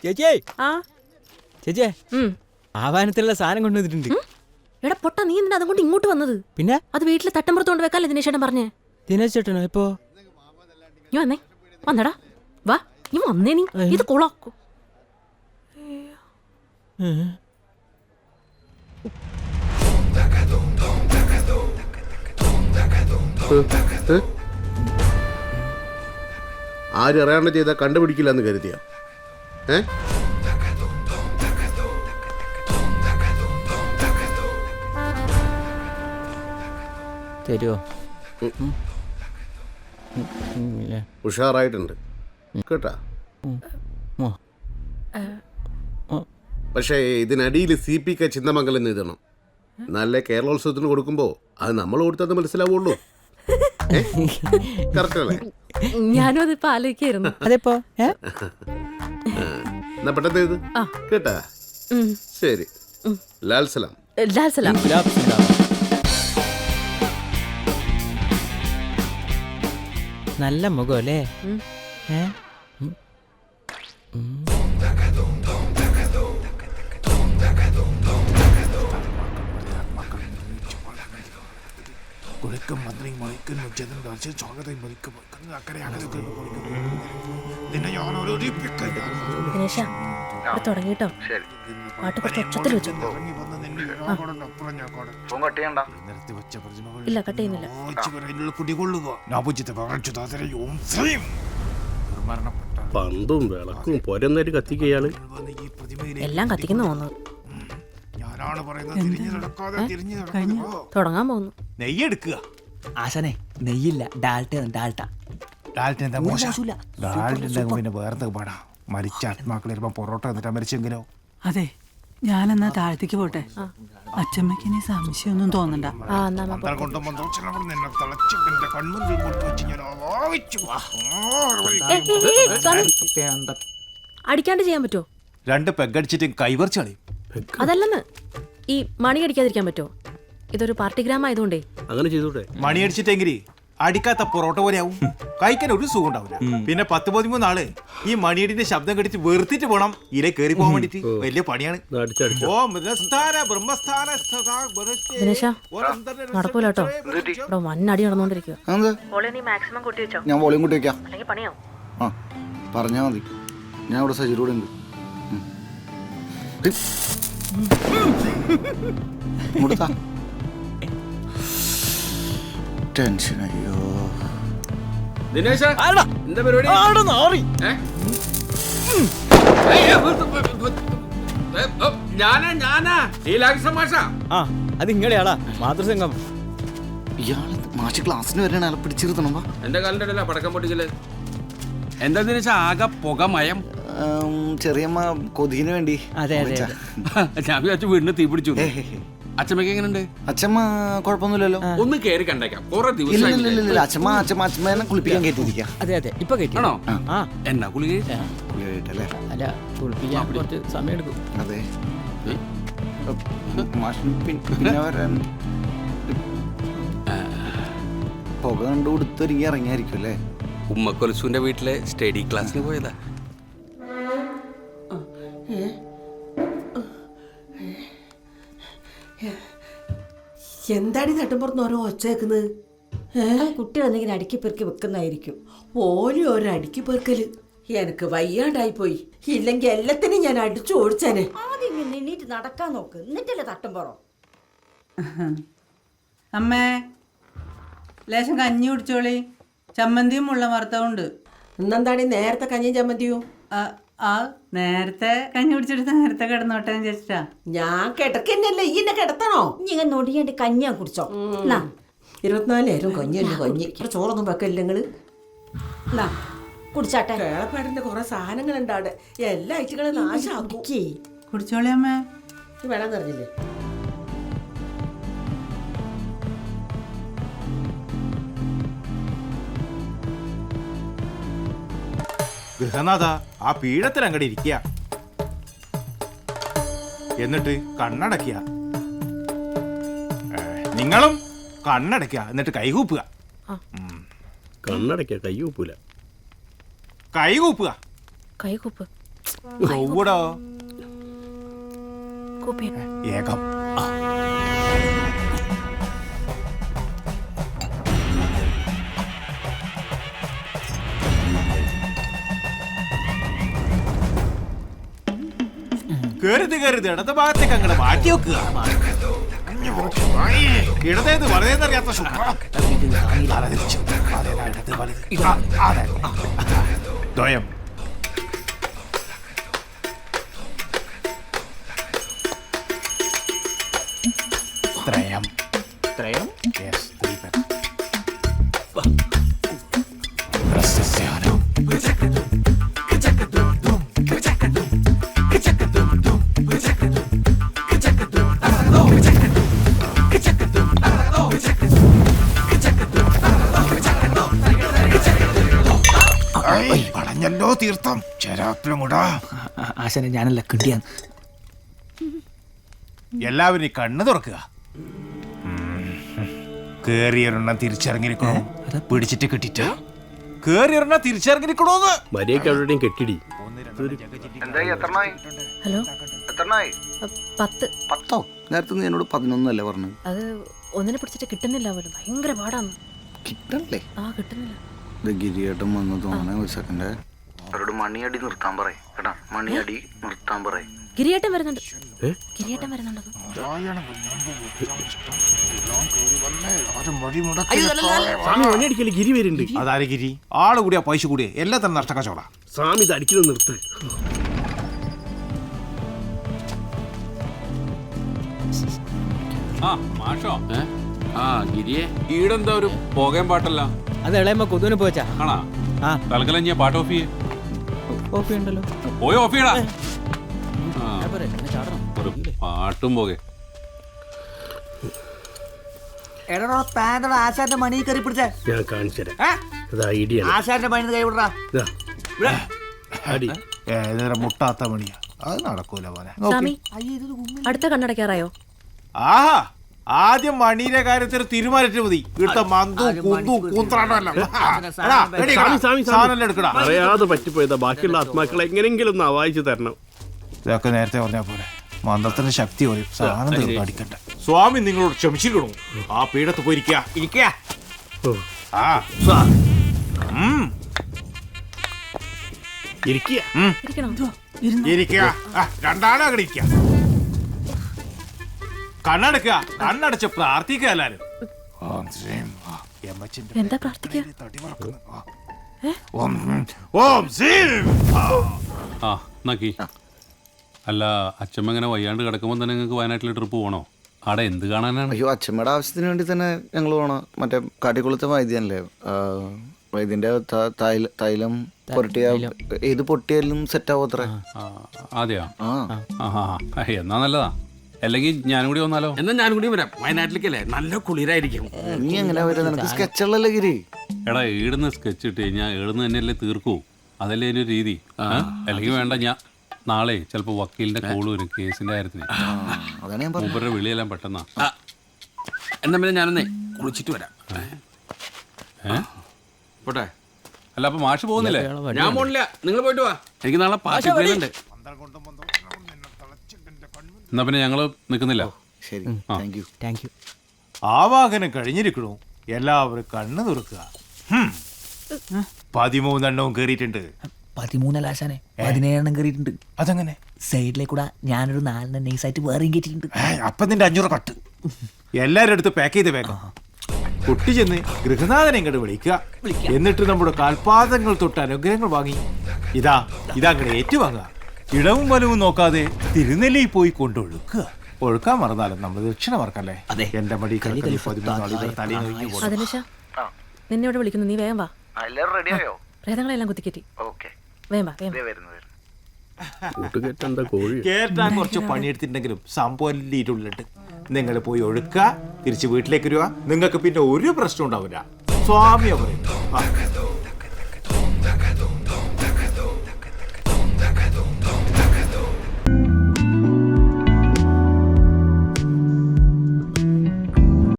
ചേച്ചിയേ ചേച്ചിയേ ആവാനത്തിലുള്ള സാധനം കൊണ്ടുവന്നിട്ടുണ്ട്. എടാ പൊട്ടാ, നീ എന്തിനാ അതുകൊണ്ട് ഇങ്ങോട്ട് വന്നത്? പിന്നെ അത് വീട്ടിൽ തട്ടമ്പുറത്ത് കൊണ്ട് വെക്കാല്ലേ ദിനേശേട്ടൻ പറഞ്ഞേ. ദിനേശ് ചേട്ടനോ? ഇപ്പോ നീ വന്നേ, വന്നടാ, വാ, നീ വന്നേ. നീ ഇത് കൊളാക്കോ? ആരും അറിയാണ്ട് ചെയ്താൽ കണ്ടുപിടിക്കില്ല എന്ന് കരുതിയ തരുമോ? ഉഷാറായിട്ടുണ്ട് കേട്ടാ. പക്ഷേ ഇതിനടിയിൽ CPK ചിന്തമംഗലം എഴുതണം. നല്ല കേരളോത്സവത്തിന് കൊടുക്കുമ്പോ അത് നമ്മൾ കൊടുത്തത് മനസ്സിലാവുള്ളൂ. കറക്റ്റ് അല്ലേ? ഞാനും അതിപ്പോ ആലോചിക്കായിരുന്നു. അതെപ്പോ എന്നാ പെട്ടെന്ന് എഴുത് കേട്ടാ. ശരി, ലാൽ സലാം. ലാൽ സലാം. നല്ല മുഖം അല്ലേ? ദിനേശ തുടങ്ങിട്ടോ, പാട്ട് കുറച്ച് ഒച്ചത്തിൽ വെച്ചു. ഇല്ല, കട്ട് ചെയ്യുന്നില്ല. പന്തും വിളക്കും പോരെന്നൊരു കത്തിക്കയാള് എല്ലാം കത്തിക്കുന്ന തോന്നുന്നു. തുടങ്ങാൻ പോകുന്നു. നെയ്യ് എടുക്കുക ആശാനെ. നെയ്യില്ല, ഡാൽട്ട. പിന്നെ വേറെ പാടാ. മരിച്ച ആത്മാക്കൾ വരുമ്പോ പൊറോട്ട എന്നിട്ടാ മരിച്ചെങ്കിലോ? അതെ, ഞാനെന്നാ താഴത്തേക്ക് പോട്ടെ. അച്ഛമ്മക്ക് ഇനി സംശയമൊന്നും തോന്നണ്ട. അടിക്കാണ്ട് ചെയ്യാൻ പറ്റുമോ? 2 പെഗടിച്ചിട്ട് കൈവറിച്ച് കളയും. അതല്ലെന്ന്, ഈ മണി അടിക്കാതിരിക്കാൻ പറ്റുമോ? ഇതൊരു പാർട്ടിഗ്രാം ആയതുകൊണ്ടേ. അങ്ങനെ ചെയ്തോട്ടെ. മണി അടിച്ചിട്ടെങ്കില് അടിക്കാത്ത പൊറോട്ട പോലെ ആവും. കഴിക്കാൻ ഒരു സുഖം ഉണ്ടാവില്ല. പിന്നെ 10-13 നാള് ഈ മണിയടിന്റെ ശബ്ദം കടിച്ച് വെറുത്തിട്ട് പോണം ഇല കയറി പോകാൻ വേണ്ടിട്ട്. വലിയ പണിയാണ്. ദിനേശ നടക്കൂല കേട്ടോ, ഇവിടെ വന്നടി നടന്നോണ്ടിരിക്കുക. ഞാൻ വോളിയം കൂട്ടി വെക്കാം. അല്ലെങ്കിൽ പണിയാവും. ആ പറഞ്ഞാ മതി, ഞാൻ ഇവിടെ സജിലൂടെ ഉണ്ട്. ടെൻഷൻ. അയ്യോ എന്താ പരിപാടി? അത് ഇങ്ങളെയാളാ മാതൃസംഘം. ഇയാള് മാഷ് ക്ലാസ്സിന് വരണ ആളെ പിടിച്ചിരുത്തണം. എന്റെ കാലിന്റെ പടക്കം പൊട്ടിക്കല്ലേ? എന്താ ആകെ പുകമയം. ചെറിയമ്മ കൊതിന് വേണ്ടി. അതെ അതെ, ഞാൻ വിചാരിച്ചു വീടിന് തീ പിടിച്ചു. അച്ഛമ്മക്ക് എങ്ങനെയുണ്ട്? അച്ഛമ്മ കുഴപ്പമൊന്നുമില്ലല്ലോ. ഒന്ന് കേറി കണ്ടേക്കാം. കുറെ ഇല്ല അച്ഛമ്മേനെ കുളിപ്പിക്കാൻ കയറ്റിയിരിക്കാം. അതെ അതെ, ഇപ്പൊ ആണോ? ആ എന്നാ കുളിക കുളിയായിട്ടല്ലേ? അല്ല, കുളിപ്പിക്കാൻ കുറച്ച് സമയം എടുക്കും. അതെ, പിന്നെ വരാൻ പുക കണ്ടു കൊടുത്തൊരുങ്ങി ഇറങ്ങിയായിരിക്കും അല്ലേ? ഉമ്മക്കൊലസുന്റെ വീട്ടിലെ സ്റ്റഡി ക്ലാസ്സിന് പോയതാ. എന്താണ് നട്ടുമ്പുറത്ത് ഓരോ ഒച്ച വെക്കുന്നത്? കുട്ടികൾ എന്തെങ്കിലും അടുക്കി പെറുക്കി വെക്കുന്നതായിരിക്കും. ഓരോ അടുക്കി പെറുക്കല്. എനിക്ക് വയ്യാണ്ടായി പോയി. ഇല്ലെങ്കിൽ എല്ലാത്തിനും ഞാൻ അടിച്ചു ഓടിച്ചേനെ. ആദ്യം എണീറ്റ് നടക്കാൻ നോക്ക്, എന്നിട്ടല്ലേ തട്ടുംപുറം. അമ്മേ, ലേശം കഞ്ഞി കുടിച്ചോളി. ചമ്മന്തിയും മുള്ള വറുത്തവുണ്ട്. ഇന്നെന്താണ് നേരത്തെ കഞ്ഞിയും ചമ്മന്തിയും? നേരത്തെ കഞ്ഞി കുടിച്ചിട്ട് നേരത്തെ കിടന്നോട്ടെ ചേച്ചിട്ടാ. ഞാൻ കിടക്കന്നല്ലേ, ഈ എന്നെ കിടത്തണോ? ഇങ്ങനെ നൊടിയാണ്ട് കഞ്ഞിയാ കുടിച്ചോ. 24 നേരം കഞ്ഞിയല്ലേ കഞ്ഞി. ഇവിടെ ചോറൊന്നും വെക്കല്ല നിങ്ങള്. കുടിച്ചാട്ടെ. കേളപ്പാടിന്റെ കുറെ സാധനങ്ങളുണ്ട് അവിടെ. എല്ലാ ഐറ്റങ്ങളും നാശാക്കും. കുടിച്ചോളി അമ്മേ. വേണം പറഞ്ഞില്ലേ? ഗൃഹനാഥ ആ പീഠത്തിൽ അങ്ങോട്ട് ഇരിക്കുക. എന്നിട്ട് കണ്ണടക്കുക. നിങ്ങളും കണ്ണടക്കുക, എന്നിട്ട് കൈകൂപ്പുക. കണ്ണടയ്ക്ക കൈ കൂപ്പൂല. കൈ കൂപ്പുക. കൈകൂപ്പ് ചൊവ്വടോ കൂപ്പി. ഏകം. കരുത് ഇടത്ത ഭാഗത്തേക്ക് അങ്ങോട്ട് മാറ്റി വെക്കുക. ഇടതേത് വലതേന്നറിയാത്ത ദ്വയം. ത്രയം. ത്രയം? Yes, ത്രിപൻ. പ്രസസ്യാനം. വളഞ്ഞല്ലോ തീർത്ഥം ചരാപ്പിലങ്ങൂടാ. ആശാനെ ഞാനല്ല കിട്ടിയാന്ന്. എല്ലാവരും കണ്ണ് തുറക്കുക. കേറിയൊരെണ്ണം തിരിച്ചിറങ്ങിയിരിക്കണോ? പിടിച്ചിട്ട് കിട്ടിട്ട കേറിയൊരെണ്ണം തിരിച്ചിറങ്ങിയിരിക്കണോന്ന് മര്യാദയ്ക്ക് എവിടെയും കെട്ടിടി. ഹലോ 10. 10 നേരത്തെ നീ എന്നോട് 11 അല്ലേ പറഞ്ഞു? അത് ഒന്നിനെ പിടിച്ചിട്ട് കിട്ടുന്നില്ല പോലും. ഭയങ്കര പാടാണ്. കിട്ടണല്ലേ? ആ കിട്ടുന്നില്ല. ഇത് ഗിരിയേട്ടൻ വന്ന് തോന്നണേ. ഒരു സെക്കൻഡ് അവരോട് മണിയടി നിർത്താൻ പറയും കേട്ടാ. മണിയടി നിർത്താൻ പറയും. ഗിരിയേട്ടൻ വരുന്നുണ്ട്. ഗിരിയേട്ടൻ വരുന്നുണ്ട്. സ്വാമി മണിയടിക്കല് ഗിരി വരുന്നുണ്ട്. അതാരെ ഗിരി? ആള് കൂടിയാ പൈസ കൂടിയ എല്ലാ തന്നെ നഷ്ടക്കച്ചവട. സ്വാമി ഇത് അടിക്കുന്നത് നിർത്ത്. ഈടെന്താ ഒരു പോകാൻ പാട്ടല്ല? അത് ഇളയമ്മ കൊതുവിന് പോച്ചാ. ആണാ? ആ തൽക്കാലം ഞാൻ പാട്ട് ഓഫ് ചെയ്യേ. കോപ്പി ഉണ്ടല്ലോ. പോയി ഓഫ് ചെയ്യടാ. ഞാൻ പറയാം, എന്നെ ചാടണം. ഒരു പാട്ടും പോകെ. എടോ താങ്കൾ ആശാന്റെ മണി കയറി പിടിച്ചേ. ഞാൻ കാണിച്ചു തരാം. അത് ഐഡിയ ആശാന്റെ മണി കൈ വിടറാ. അടി ഏതൊരു മുട്ടാത്ത മണിയാ. അത് നടക്കൂല പോലെ. സ്വാമി അടുത്ത കണ്ണടയ്ക്കാറായോ? ആഹാ, ആദ്യം മണിയുടെ കാര്യത്തിൽ തീരുമാനിച്ചു മതി. ഇവിടുത്തെ മന്തും കുന്തും കൂന്ത്രാണ്ടല്ല. സാധനം എടുക്കടാ. അറിയാതെ പറ്റിപ്പോയതാ. ബാക്കിയുള്ള ആത്മാക്കളെ എങ്ങനെയെങ്കിലും ഒന്ന് വായിച്ചു തരണം. ഇതൊക്കെ നേരത്തെ പറഞ്ഞ പോലെ മന്ത്രത്തിന് ശക്തി ഒരു സാധനം അടിക്കണ്ട. സ്വാമി നിങ്ങളോട് ക്ഷമിച്ചിരിക്കണു. ആ പീഠത്ത് പോയിരിക്കുക. ഇരിക്കണോ? രണ്ടാളും അങ്ങനെ ഇരിക്കുക. കണ്ണടക്കുക. കണ്ണടച്ച് പ്രാർത്ഥിക്കുക എല്ലാരും. എന്താ പ്രാർത്ഥിക്കുക? ആ നക്കി. അല്ല, അച്ഛമ്മ ഇങ്ങനെ വയ്യാണ്ട് കിടക്കുമ്പോൾ തന്നെ നിങ്ങൾക്ക് വയനാട്ടിൽ ട്രിപ്പ് പോകണോ? അവിടെ എന്ത് കാണാനാണ്? അയ്യോ, അച്ഛമ്മയുടെ ആവശ്യത്തിന് വേണ്ടി തന്നെ ഞങ്ങൾ പോണം. മറ്റേ കാട്ടിക്കുളത്തെ വൈദ്യനല്ലേ, വൈദ്യന്റെ തൈലം പൊരട്ടിയ ഏത് പൊട്ടിയാലും സെറ്റ് ആവും അത്ര. അതെയോ? എന്നാ നല്ലതാ. അല്ലെങ്കിൽ ഞാനും കൂടി വന്നാലോ? എന്നാ ഞാനും കൂടി വരാം. വയനാട്ടിലേക്കല്ലേ, നല്ല കുളിരായിരിക്കും. നീ എങ്ങനെ വരാ? നിനക്ക് സ്കെച്ചുള്ളല്ലേ ഗിരി? എടാ, ഈടുന്ന് സ്കെച്ച് ഇട്ട് കഴിഞ്ഞാൽ ഈടുന്ന് തന്നെയല്ലേ തീർക്കൂ. അതല്ലേ ഒരു രീതി. അല്ലെങ്കിൽ വേണ്ട, ഞാൻ നാളെ ചിലപ്പോ വക്കീലിന്റെ കോള് വരും കേസിന്റെ കാര്യത്തിന്. അതാണ് ഞാൻ പറഞ്ഞത്. മൂപ്പരുടെ വിളിയെല്ലാം പെട്ടെന്നാ. എന്നാ പിന്നെ ഞാനൊന്നേ കുളിച്ചിട്ട് വരാം. പോട്ടെ. അല്ല, അപ്പൊ മാഷ് പോകുന്നില്ലേ? ഞാൻ പോണില്ല, നിങ്ങൾ പോയിട്ട് വാ. എനിക്ക് നാളെ പാർട്ടി ഉണ്ട്. എന്നാ പിന്നെ ഞങ്ങള് നിക്കുന്നില്ല. ശരി, താങ്ക് യു. Thank you. ആവാഹനം കഴിഞ്ഞിരിക്കണു. എല്ലാവരും കണ്ണ് തുറക്കുക. 13 എണ്ണവും കേറിയിട്ടുണ്ട്. 13 ആശാനെ 17 കയറിയിട്ടുണ്ട്. അതെങ്ങനെ? സൈഡിലേക്കൂടെ ഞാനൊരു 4 നൈസായിട്ട് വേറെയും കയറ്റിയിട്ടുണ്ട്. അപ്പൊ നിന്റെ 500 കട്ട് എല്ലാരും അടുത്ത് പാക്ക് ചെയ്ത് വേഗം കുട്ടി ചെന്ന് ഗൃഹനാഥനെ ഇങ്ങോട്ട് വിളിക്കുക. എന്നിട്ട് നമ്മുടെ കാൽപാദങ്ങൾ തൊട്ട് അനുഗ്രഹങ്ങൾ വാങ്ങി ഇതങ്ങനെ ഏറ്റുവാങ്ങുക. ഇടവും വലവും നോക്കാതെ തിരുനെല്ലിയിൽ പോയി കൊണ്ടൊഴുക്കുക. ഒഴുക്കാൻ മറന്നാലും നമ്മൾ ദക്ഷിണ മറക്കല്ലേ. എന്റെ മടി അതിനുശ നിന്നെ ഇവിടെ വിളിക്കുന്നു. നീ വേഗം വാ. പ്രേതങ്ങളെല്ലാം കുത്തിക്കെറ്റി. വേഗം വാ, വേഗം. കേട്ടാൻ കുറച്ച് പണിയെടുത്തിട്ടുണ്ടെങ്കിലും സംഭവം ഇരുള്ളുണ്ട്. നിങ്ങൾ പോയി ഒഴുക്കുക, തിരിച്ച് വീട്ടിലേക്ക് വരിക. നിങ്ങൾക്ക് പിന്നെ ഒരു പ്രശ്നം ഉണ്ടാവില്ല. സ്വാമിയെ പറയും.